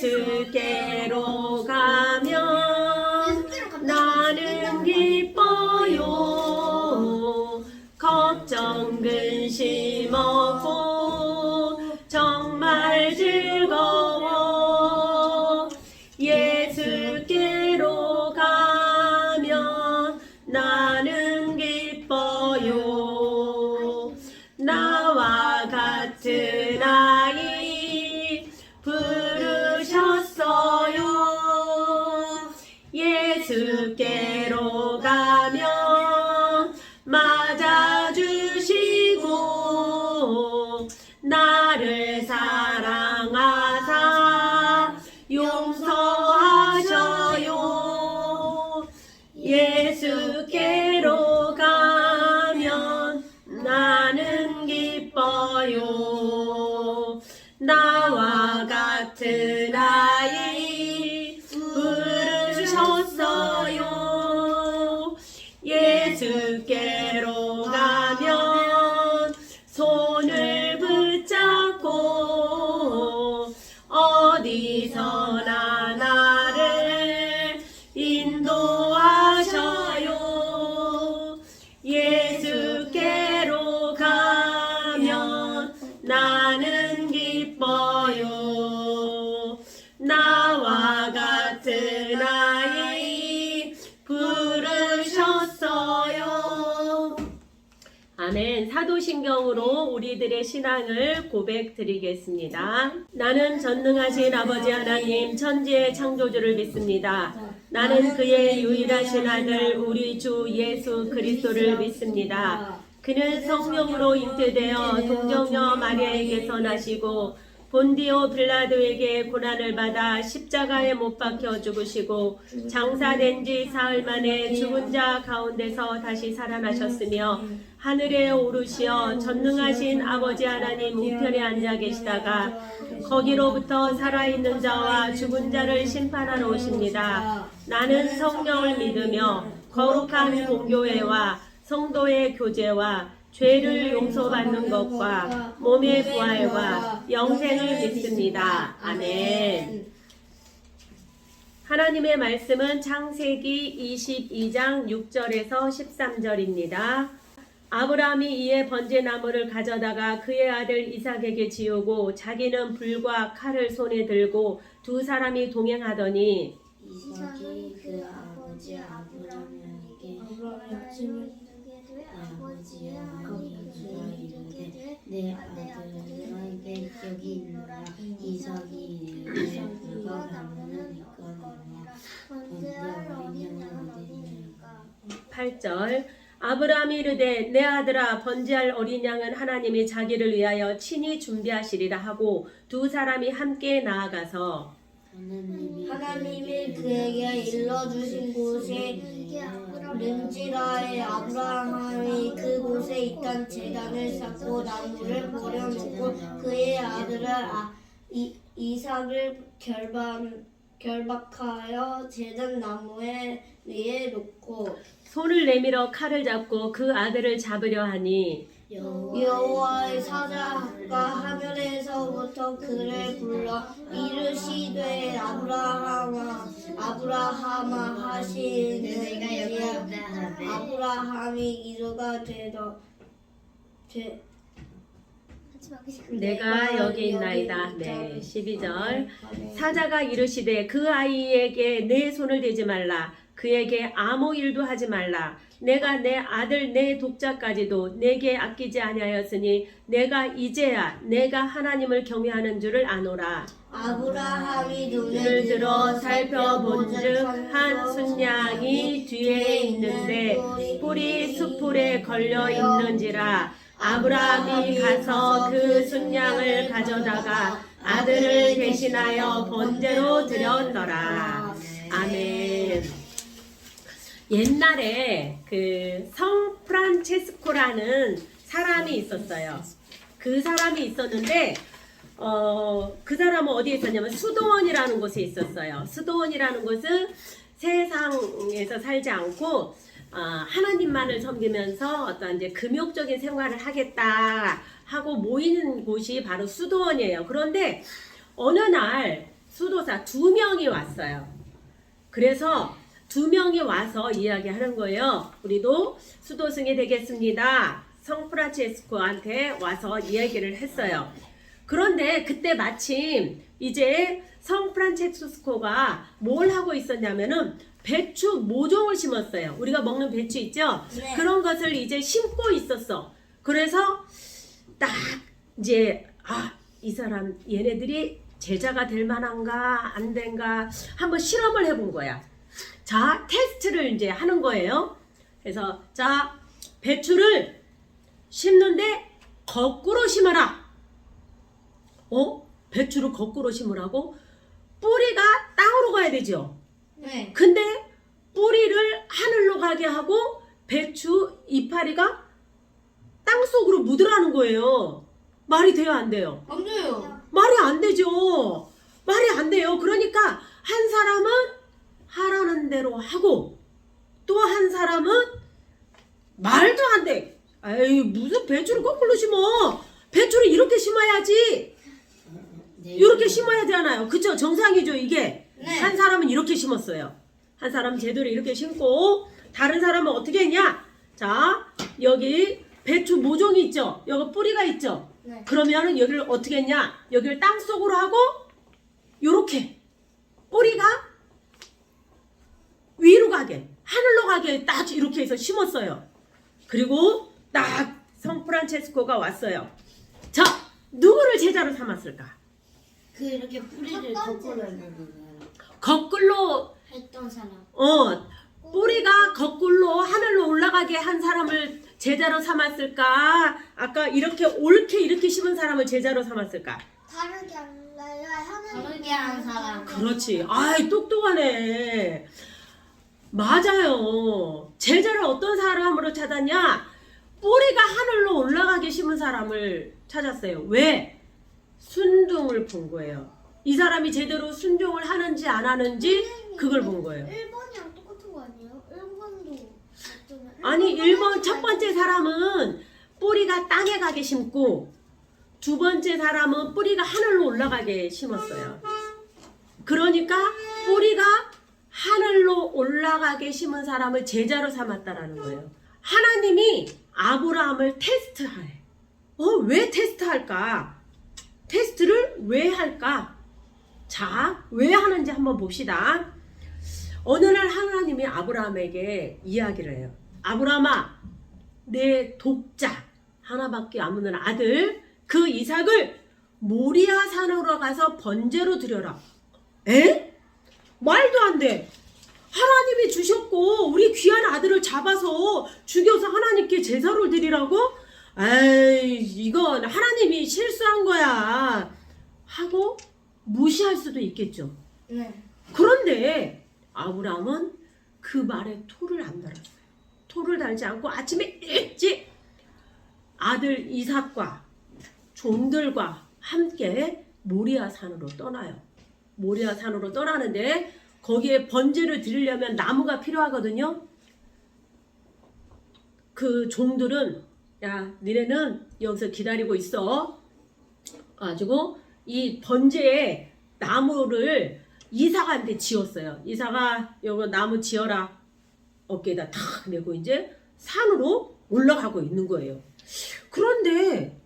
예수께로 가면 나는 기뻐요. 걱정 근심 없고 정말 즐거워. 예수께로 가면 나는 기뻐요. 나와 같은 아이 부르셨어요. 예수께로 가면 맞아주시고 나를 사랑하사 용서하셔요. 예수께로 가면 나는 기뻐요. 나와 같은 아이 부르셨어요. 예수께로 가면 손을 붙잡고 어디서나 나를 인도하셔요. 예수께로 가면 나는 기뻐요. 나와 같은 아이 부르셨어요. 아멘. 사도신경으로 우리들의 신앙을 고백드리겠습니다. 나는 전능하신 아버지 하나님 천지의 창조주를 믿습니다. 나는 그의 유일하신 아들 우리 주 예수 그리스도를 믿습니다. 그는 성령으로 잉태되어 동정녀 마리아에게서 나시고 본디오 빌라도에게 고난을 받아 십자가에 못 박혀 죽으시고 장사된 지 사흘 만에 죽은 자 가운데서 다시 살아나셨으며 하늘에 오르시어 전능하신 아버지 하나님 우편에 앉아 계시다가 거기로부터 살아있는 자와 죽은 자를 심판하러 오십니다. 나는 성령을 믿으며 거룩한 공교회와 성도의 교제와 죄를 용서받는 것과 몸의 부활과 영생을 믿습니다. 아멘. 하나님의 말씀은 창세기 22장 6절에서 13절입니다. 아브라함이 이에 번제나무를 가져다가 그의 아들 이삭에게 지우고 자기는 불과 칼을 손에 들고 두 사람이 동행하더니 이삭이 그 아버지 아브라함에게 아버지의 어머니가 이르되 내 아들에게 여기 있노라. 이삭이 이르되 불과 나무는 있거니와 본데 어린 양은 어디 있느니까. 8절 아브라함이 이르되 내 아들아 번제할 어린 양은 하나님이 자기를 위하여 친히 준비하시리라 하고 두 사람이 함께 나아가서 하나님이 그에게 일러주신 곳에 른지라의 아브라함이 그곳에 있던 제단을 쌓고 나무를 버려놓고 그의 아들을 이삭을 결박하여 제단 나무에 위에 놓고 손을 내밀어 칼을 잡고 그 아들을 잡으려 하니 여호와의 사자가 하늘에서부터 그를 불러 이르시되 아브라함아 하시는지라. 아브라함이 이르가 내가 여기 있나이다. 네, 12절 사자가 이르시되 그 아이에게 내 손을 대지 말라. 그에게 아무 일도 하지 말라. 내가 내 아들 내 독자까지도 내게 아끼지 아니하였으니 내가 이제야 내가 하나님을 경외하는 줄을 아노라. 아브라함이 눈을 들어 살펴본즉 한 순양이 뒤에 있는데 뿔이 숫풀에 걸려 있는지라. 아브라함이 가서 그 순양을 가져다가 아들을 대신하여 번제로 드렸더라. 아멘. 옛날에 그 성 프란체스코라는 사람이 있었어요. 그 사람이 있었는데 그 사람은 어디에 있었냐면 수도원이라는 곳에 있었어요. 수도원이라는 곳은 세상에서 살지 않고 하나님만을 섬기면서 어떤 이제 금욕적인 생활을 하겠다 하고 모이는 곳이 바로 수도원이에요. 그런데 어느 날 수도사 2명이 왔어요. 그래서 2명이 와서 이야기하는 거예요. 우리도 수도승이 되겠습니다. 성 프란체스코한테 와서 이야기를 했어요. 그런데 그때 마침 이제 성 프란체스코가 뭘 하고 있었냐면은 배추 모종을 심었어요. 우리가 먹는 배추 있죠? 네. 그런 것을 이제 심고 있었어. 그래서 딱 이제 이 사람 얘네들이 제자가 될 만한가 안 된가 한번 실험을 해본 거야. 자, 테스트를 이제 하는 거예요. 그래서 자, 배추를 심는데 거꾸로 심어라. 배추를 거꾸로 심으라고? 뿌리가 땅으로 가야 되죠. 네. 근데 뿌리를 하늘로 가게 하고 배추 이파리가 땅속으로 묻으라는 거예요. 말이 돼요, 안 돼요? 안 돼요. 말이 안 되죠. 말이 안 돼요. 그러니까 한 사람은 하라는 대로 하고 또 한 사람은 말도 안 돼. 에이, 무슨 배추를 거꾸로 심어. 배추를 이렇게 심어야지. 이렇게 심어야 되잖아요. 그쵸? 정상이죠, 이게. 네. 한 사람은 이렇게 심었어요. 한 사람은 제대로 이렇게 심고 다른 사람은 어떻게 했냐? 자, 여기 배추 모종이 있죠? 여기 뿌리가 있죠? 네. 그러면은 여기를 어떻게 했냐? 여기를 땅속으로 하고 요렇게 뿌리가 위로 가게, 하늘로 가게 딱 이렇게 해서 심었어요. 그리고 딱 성 프란체스코가 왔어요. 자, 누구를 제자로 삼았을까? 그 이렇게 뿌리를 거꾸로 했는 거꾸로 했던 사람. 뿌리가 거꾸로 하늘로 올라가게 한 사람을 제자로 삼았을까? 아까 이렇게 옳게 이렇게 심은 사람을 제자로 삼았을까? 다르게 안 나요. 다르게 한 사람. 그렇지. 아이, 똑똑하네. 맞아요. 제자를 어떤 사람으로 찾았냐? 뿌리가 하늘로 올라가게 심은 사람을 찾았어요. 왜? 순종을 본 거예요. 이 사람이 제대로 순종을 하는지 안 하는지 그걸 본 거예요. 1번이랑 똑같은 거 아니에요? 1번도 아니, 1번 첫 번째 사람은 뿌리가 땅에 가게 심고 두 번째 사람은 뿌리가 하늘로 올라가게 심었어요. 그러니까 뿌리가 하늘로 올라가게 심은 사람을 제자로 삼았다라는 거예요. 하나님이 아브라함을 테스트해. 왜 테스트할까? 테스트를 왜 할까? 자, 왜 하는지 한번 봅시다. 어느 날 하나님이 아브라함에게 이야기를 해요. 아브라함아, 내 독자 하나밖에 없는 아들 그 이삭을 모리아 산으로 가서 번제로 드려라. 에? 말도 안 돼. 하나님이 주셨고 우리 귀한 아들을 잡아서 죽여서 하나님께 제사를 드리라고? 에이, 이건 하나님이 실수한 거야 하고 무시할 수도 있겠죠. 네. 그런데 아브라함은 그 말에 토를 안 달았어요. 토를 달지 않고 아침에 일찍 아들 이삭과 종들과 함께 모리아 산으로 떠나요. 모리아 산으로 떠나는데 거기에 번제를 드리려면 나무가 필요하거든요. 그 종들은 야, 니네는 여기서 기다리고 있어. 가지고 이 번제에 나무를 이삭한테 지었어요. 이삭아, 여기 나무 지어라. 어깨에다 탁 내고 이제 산으로 올라가고 있는 거예요. 그런데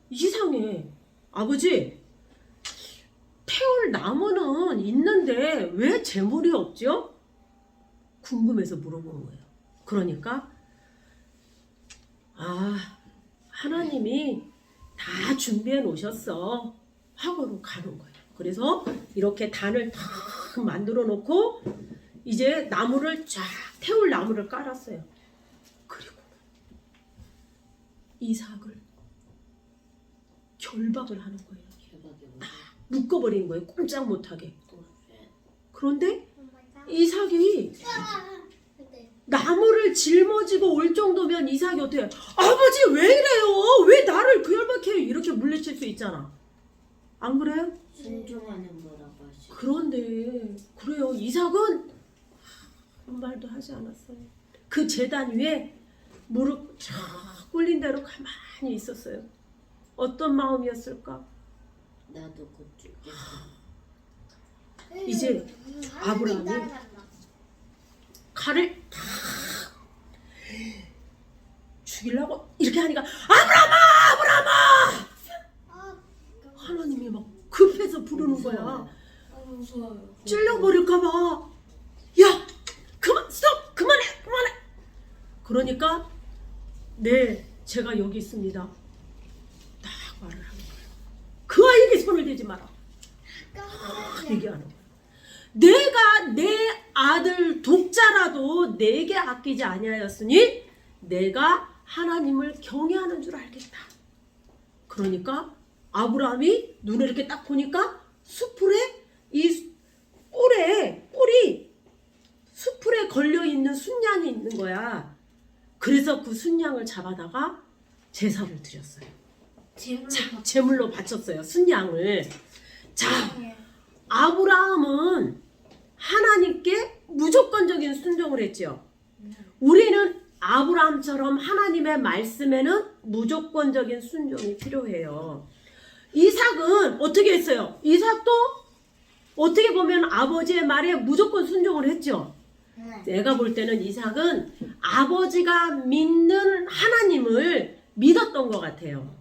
이상해. 아버지, 태울 나무는 있는데 왜 재물이 없죠? 궁금해서 물어보는 거예요. 그러니까 하나님이 다 준비해 놓으셨어 하고 가는 거예요. 그래서 이렇게 단을 탁 만들어 놓고 이제 나무를 쫙 태울 나무를 깔았어요. 그리고 이삭을 결박을 하는 거예요. 묶어버리는 거예요. 꼼짝 못하게. 그런데 이삭이 나무를 짊어지고 올 정도면 이삭이 어떻게 해요? 아버지 왜 이래요? 왜 나를 결박해요? 이렇게 물리칠 수 있잖아. 안 그래요? 순종하는 거라고 하시죠. 그런데 그래요. 이삭은 아무 말도 하지 않았어요. 그 제단 위에 무릎 쫙 꿇린 대로 가만히 있었어요. 어떤 마음이었을까? 나도 곧 죽겠어. 이제 아브라함이 따라간다. 칼을 탁 죽이려고 이렇게 하니까 아브라함아! 아, 하나님이 막 급해서 부르는 거야. 무서워요. 찔려버릴까봐. 야! 그만! 스톱! 그만해! 그러니까 네, 제가 여기 있습니다. 딱 말을 하는 거예요. 그 아이에게 손을 대지 마라. 얘기하는 거예요. 내가 내 아들 독자라도 내게 아끼지 아니하였으니 내가 하나님을 경외하는 줄 알겠다. 그러니까 아브라함이 눈을 이렇게 딱 보니까 수풀에 이 뿔이 수풀에 걸려있는 순양이 있는 거야. 그래서 그 순양을 잡아다가 제사를 드렸어요. 제물로 바쳤어요. 순양을. 자, 아브라함은 하나님께 무조건적인 순종을 했죠. 우리는 아브라함처럼 하나님의 말씀에는 무조건적인 순종이 필요해요. 이삭은 어떻게 했어요? 이삭도 어떻게 보면 아버지의 말에 무조건 순종을 했죠. 내가 볼 때는 이삭은 아버지가 믿는 하나님을 믿었던 것 같아요.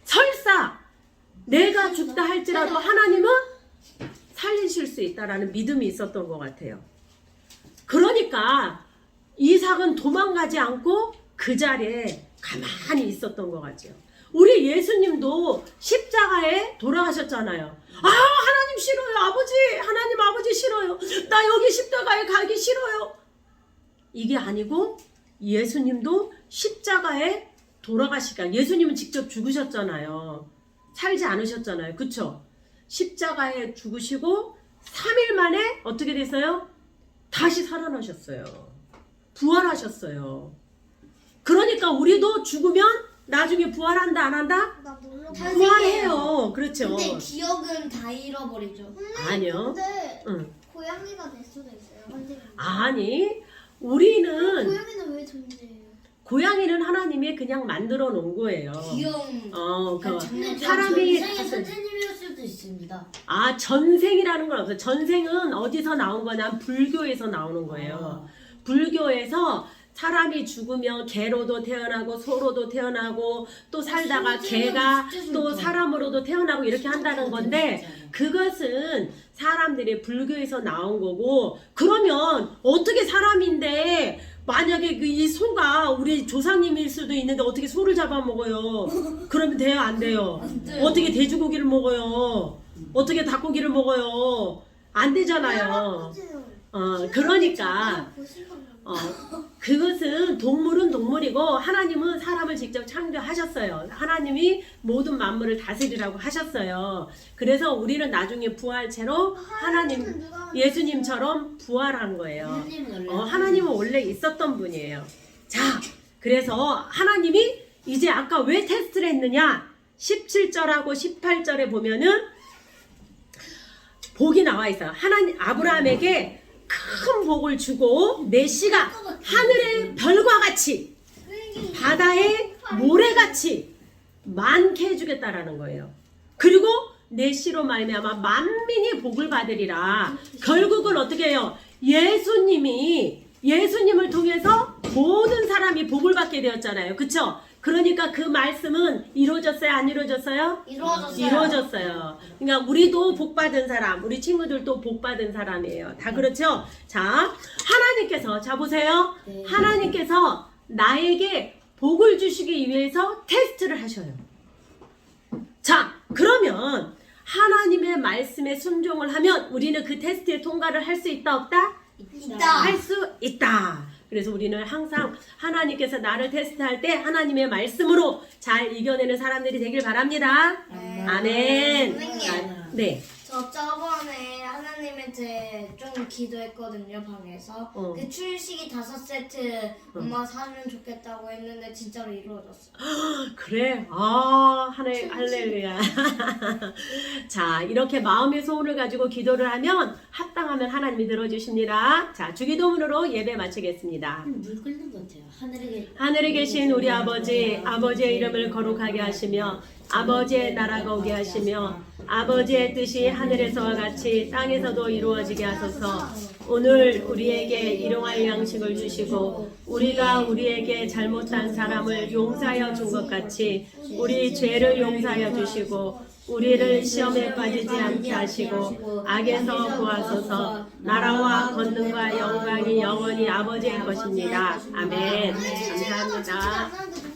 설사 내가 죽다 할지라도 하나님은 살리실 수 있다라는 믿음이 있었던 것 같아요. 그러니까 이삭은 도망가지 않고 그 자리에 가만히 있었던 것 같죠. 우리 예수님도 십자가에 돌아가셨잖아요. 하나님 싫어요. 하나님 아버지 싫어요. 나 여기 십자가에 가기 싫어요. 이게 아니고 예수님도 십자가에 돌아가시니까 예수님은 직접 죽으셨잖아요. 살지 않으셨잖아요. 그쵸? 십자가에 죽으시고 3일 만에 어떻게 됐어요? 다시 살아나셨어요. 부활하셨어요. 그러니까 우리도 죽으면 나중에 부활한다 안 한다? 나 몰라. 부활해요. 그렇죠. 근데 기억은 다 잃어버리죠. 아니요. 근데 응. 고양이가 될 수도 있어요. 선생님. 아니, 우리는 고양이는 왜 존재해요? 고양이는 하나님이 그냥 만들어 놓은 거예요. 귀여운 사람이 선생님일 수도 있습니다. 전생이라는 건 없어요. 전생은 어디서 나온 거냐? 불교에서 나오는 거예요. 불교에서 사람이 죽으면 개로도 태어나고 소로도 태어나고 또 살다가 개가 또 사람으로도 태어나고 이렇게 한다는 건데 그것은 사람들이 불교에서 나온 거고 그러면 어떻게 사람인데 만약에 이 소가 우리 조상님일 수도 있는데 어떻게 소를 잡아먹어요? 그러면 돼요? 안 돼요? 어떻게 돼지고기를 먹어요? 어떻게 닭고기를 먹어요? 안 되잖아요. 그러니까 그것은 동물은 동물이고 하나님은 사람을 직접 창조하셨어요. 하나님이 모든 만물을 다스리라고 하셨어요. 그래서 우리는 나중에 부활체로 하나님 예수님처럼 부활한 거예요. 하나님은 원래 있었던 분이에요. 자, 그래서 하나님이 이제 아까 왜 테스트를 했느냐? 17절하고 18절에 보면은 복이 나와 있어요. 하나님 아브라함에게 큰 복을 주고 내 씨가 하늘의 별과 같이 바다의 모래같이 많게 해주겠다라는 거예요. 그리고 내 씨로 말미암아 만민이 복을 받으리라. 결국은 어떻게 해요? 예수님을 통해서 모든 사람이 복을 받게 되었잖아요. 그쵸? 그러니까 그 말씀은 이루어졌어요? 안 이루어졌어요? 이루어졌어요. 그러니까 우리도 복받은 사람, 우리 친구들도 복받은 사람이에요. 다 그렇죠? 자, 하나님께서, 자 보세요. 네. 하나님께서 나에게 복을 주시기 위해서 테스트를 하셔요. 자, 그러면 하나님의 말씀에 순종을 하면 우리는 그 테스트에 통과를 할 수 있다, 없다? 할 수 있다. 그래서 우리는 항상 하나님께서 나를 테스트할 때 하나님의 말씀으로 잘 이겨내는 사람들이 되길 바랍니다. 아멘. 선생님. 네. 저 저번에 하나님한테 좀 기도했거든요, 방에서. 그 출식이 5세트 엄마 사주면 좋겠다고 했는데 진짜로 이루어졌어요. 그래. 할렐루야. 자, 이렇게 마음의 소원을 가지고 기도를 하면 합당하면 하나님이 들어주십니다. 자, 주기도문으로 예배 마치겠습니다. 물 끓는 것 같아요. 하늘에 계신 우리 아버지, 아버지의 이름을 거룩하게 하시며 아버지의 나라가 오게 하시며 아버지의 뜻이 하늘에서와 같이 땅에서도 이루어지게 하소서. 오늘 우리에게 일용할 양식을 주시고 우리가 우리에게 잘못한 사람을 용서하여 준 것 같이 우리 죄를 용서하여 주시고 우리를 시험에 빠지지 않게 하시고 악에서 구하소서. 나라와 권능과 영광이 영원히 아버지의 것입니다. 아멘. 감사합니다.